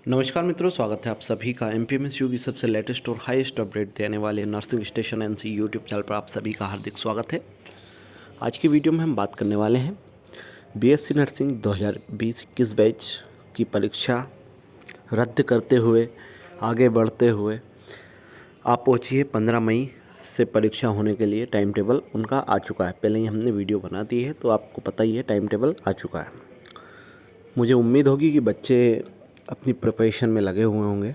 नमस्कार मित्रों, स्वागत है आप सभी का एमपीएमएसयू की सबसे लेटेस्ट और हाईएस्ट अपडेट देने वाले nursing station NC YouTube channel पर आप सभी का हार्दिक स्वागत है। आज की वीडियो में हम बात करने वाले हैं बीएससी नर्सिंग 2020-21 बैच की परीक्षा रद्द करते हुए आगे बढ़ते हुए आप पहुँचिए 15 मई से परीक्षा होने के लिए टाइम टेबल उनका आ चुका है। पहले ही हमने वीडियो बना दी है तो आपको पता ही है टाइम टेबल आ चुका है। मुझे उम्मीद होगी कि बच्चे अपनी प्रिपरेशन में लगे हुए होंगे,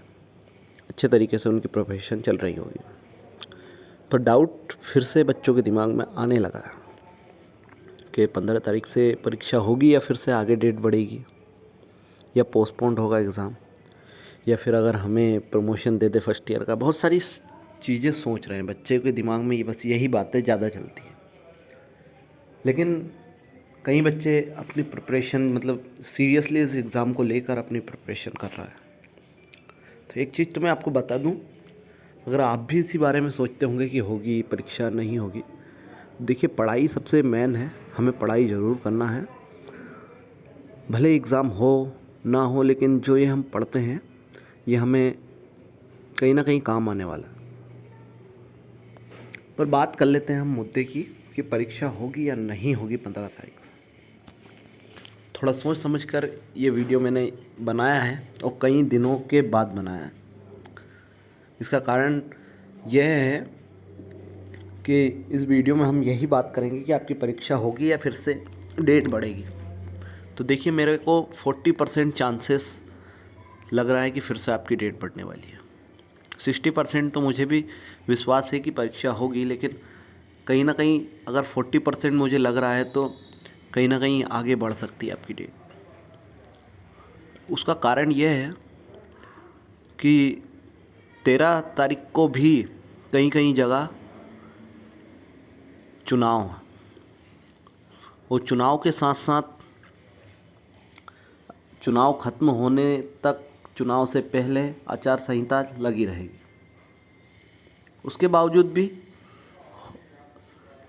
अच्छे तरीके से उनकी प्रिपरेशन चल रही होगी। पर डाउट फिर से बच्चों के दिमाग में आने लगा कि 15 तारीख से परीक्षा होगी या फिर से आगे डेट बढ़ेगी या पोस्टपोन्ड होगा एग्ज़ाम, या फिर अगर हमें प्रमोशन दे दे फर्स्ट ईयर का। बहुत सारी चीज़ें सोच रहे हैं बच्चे के दिमाग में, बस यही बातें ज़्यादा चलती हैं। लेकिन कई बच्चे अपनी प्रिपरेशन सीरियसली इस एग्ज़ाम को लेकर अपनी प्रिपरेशन कर रहा है। तो एक चीज़ तो मैं आपको बता दूं, अगर आप भी इसी बारे में सोचते होंगे कि होगी परीक्षा नहीं होगी, देखिए पढ़ाई सबसे मेन है। हमें पढ़ाई ज़रूर करना है, भले एग्ज़ाम हो ना हो, लेकिन जो ये हम पढ़ते हैं ये हमें कहीं ना कहीं काम आने वाला है। पर बात कर लेते हैं हम मुद्दे की कि परीक्षा होगी या नहीं होगी 15 तारीख से। थोड़ा सोच समझ कर ये वीडियो मैंने बनाया है और कई दिनों के बाद बनाया है। इसका कारण यह है कि इस वीडियो में हम यही बात करेंगे कि आपकी परीक्षा होगी या फिर से डेट बढ़ेगी। तो देखिए, मेरे को 40% चांसेस लग रहा है कि फिर से आपकी डेट बढ़ने वाली है। 60% तो मुझे भी विश्वास है कि परीक्षा होगी, लेकिन कहीं ना कहीं अगर 40% मुझे लग रहा है तो कहीं ना कहीं आगे बढ़ सकती है आपकी डेट। उसका कारण यह है कि 13 तारीख को भी कहीं कहीं जगह चुनाव है, और चुनाव के साथ साथ चुनाव ख़त्म होने तक, चुनाव से पहले आचार संहिता लगी रहेगी। उसके बावजूद भी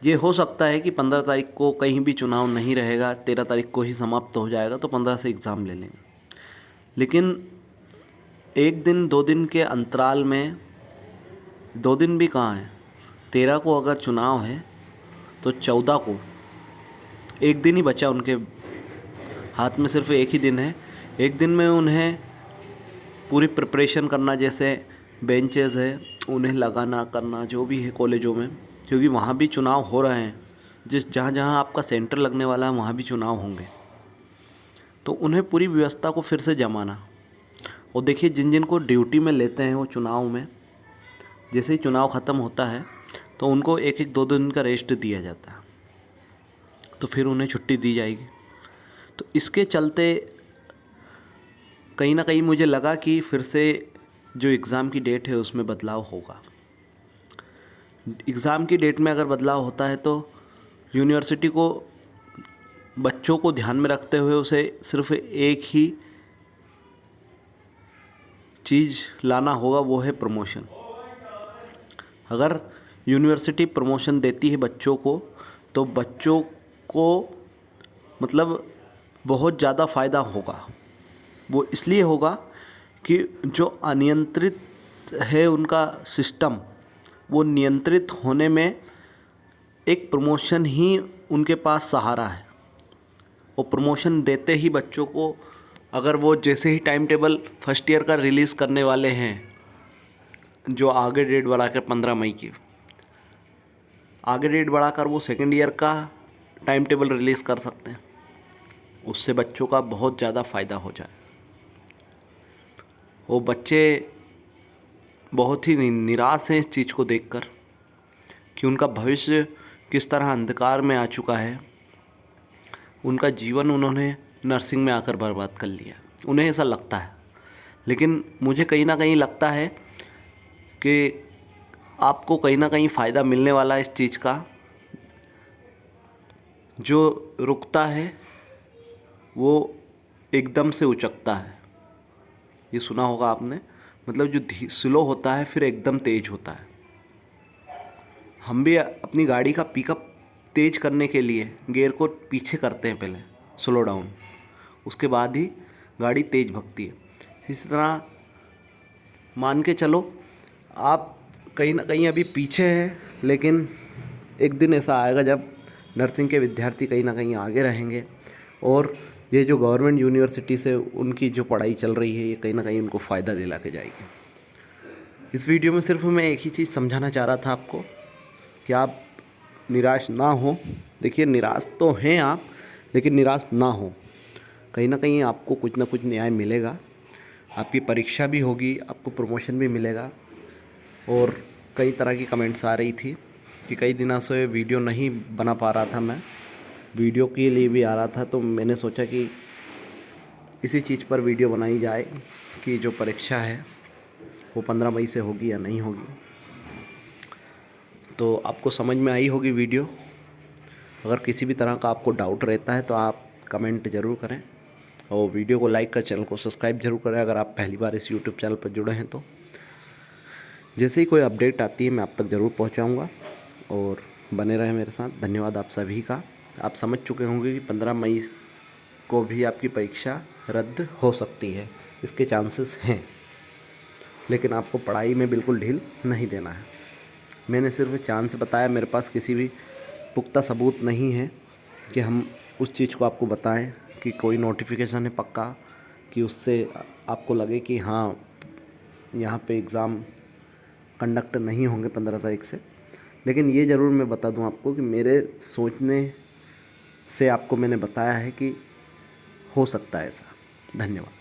ये हो सकता है कि 15 तारीख को कहीं भी चुनाव नहीं रहेगा, 13 तारीख को ही समाप्त हो जाएगा, तो 15 से एग्ज़ाम ले लेंगे। लेकिन एक दिन 2 दिन के अंतराल में, 2 दिन भी कहाँ है, 13 को अगर चुनाव है तो 14 को, एक दिन ही बचा उनके हाथ में, सिर्फ एक ही दिन है। एक दिन में उन्हें पूरी प्रिपरेशन करना, जैसे बेंचेस है उन्हें लगाना करना, जो भी है कॉलेजों में, क्योंकि वहाँ भी चुनाव हो रहे हैं। जहाँ जहाँ आपका सेंटर लगने वाला है वहाँ भी चुनाव होंगे, तो उन्हें पूरी व्यवस्था को फिर से जमाना। और देखिए, जिन जिन को ड्यूटी में लेते हैं वो चुनाव में, जैसे ही चुनाव ख़त्म होता है तो उनको एक एक 2 दिन का रेस्ट दिया जाता है, तो फिर उन्हें छुट्टी दी जाएगी। तो इसके चलते कहीं ना कहीं मुझे लगा कि फिर से जो एग्ज़ाम की डेट है उसमें बदलाव होगा। एग्ज़ाम की डेट में अगर बदलाव होता है तो यूनिवर्सिटी को बच्चों को ध्यान में रखते हुए उसे सिर्फ एक ही चीज़ लाना होगा, वो है प्रमोशन। अगर यूनिवर्सिटी प्रमोशन देती है बच्चों को, तो बच्चों को बहुत ज़्यादा फ़ायदा होगा। वो इसलिए होगा कि जो अनियंत्रित है उनका सिस्टम, वो नियंत्रित होने में एक प्रमोशन ही उनके पास सहारा है। वो प्रमोशन देते ही बच्चों को, अगर वो जैसे ही टाइम टेबल फर्स्ट ईयर का रिलीज़ करने वाले हैं, जो आगे डेट बढ़ाकर 15 मई की आगे डेट बढ़ाकर वो सेकेंड ईयर का टाइम टेबल रिलीज़ कर सकते हैं, उससे बच्चों का बहुत ज़्यादा फ़ायदा हो जाए। वो बच्चे बहुत ही निराश हैं इस चीज़ को देखकर कि उनका भविष्य किस तरह अंधकार में आ चुका है। उनका जीवन उन्होंने नर्सिंग में आकर बर्बाद कर लिया, उन्हें ऐसा लगता है। लेकिन मुझे कहीं ना कहीं लगता है कि आपको कहीं ना कहीं फ़ायदा मिलने वाला है इस चीज़ का। जो रुकता है वो एकदम से उचकता है, ये सुना होगा आपने। जो स्लो होता है फिर एकदम तेज़ होता है। हम भी अपनी गाड़ी का पिकअप तेज़ करने के लिए गियर को पीछे करते हैं, पहले स्लो डाउन, उसके बाद ही गाड़ी तेज़ भगती है। इसी तरह मान के चलो आप कहीं ना कहीं अभी पीछे हैं, लेकिन एक दिन ऐसा आएगा जब नर्सिंग के विद्यार्थी कहीं ना कहीं आगे रहेंगे और ये जो गवर्नमेंट यूनिवर्सिटी से उनकी जो पढ़ाई चल रही है ये कहीं ना कहीं उनको फ़ायदा दिला के जाएगी। इस वीडियो में सिर्फ मैं एक ही चीज़ समझाना चाह रहा था आपको कि आप निराश ना हो। देखिए, निराश तो हैं आप, लेकिन निराश ना हो। कहीं ना कहीं आपको कुछ ना कुछ न्याय मिलेगा, आपकी परीक्षा भी होगी, आपको प्रमोशन भी मिलेगा। और कई तरह की कमेंट्स आ रही थी कि कई दिनों से वीडियो नहीं बना पा रहा था, मैं वीडियो के लिए भी आ रहा था, तो मैंने सोचा कि इसी चीज़ पर वीडियो बनाई जाए कि जो परीक्षा है वो 15 मई से होगी या नहीं होगी। तो आपको समझ में आई होगी वीडियो। अगर किसी भी तरह का आपको डाउट रहता है तो आप कमेंट ज़रूर करें और वीडियो को लाइक कर, चैनल को सब्सक्राइब जरूर करें अगर आप पहली बार इस यूट्यूब चैनल पर जुड़े हैं तो। जैसे ही कोई अपडेट आती है मैं आप तक ज़रूर पहुंचाऊंगा और बने रहें मेरे साथ। धन्यवाद आप सभी का। आप समझ चुके होंगे कि 15 मई को भी आपकी परीक्षा रद्द हो सकती है, इसके चांसेस हैं, लेकिन आपको पढ़ाई में बिल्कुल ढील नहीं देना है। मैंने सिर्फ चांस बताया, मेरे पास किसी भी पुख्ता सबूत नहीं है कि हम उस चीज़ को आपको बताएं कि कोई नोटिफिकेशन है पक्का कि उससे आपको लगे कि हाँ यहाँ पे एग्ज़ाम कंडक्ट नहीं होंगे 15 तारीख से। लेकिन ये ज़रूर मैं बता दूं आपको कि मेरे सोचने से आपको मैंने बताया है कि हो सकता है ऐसा। धन्यवाद।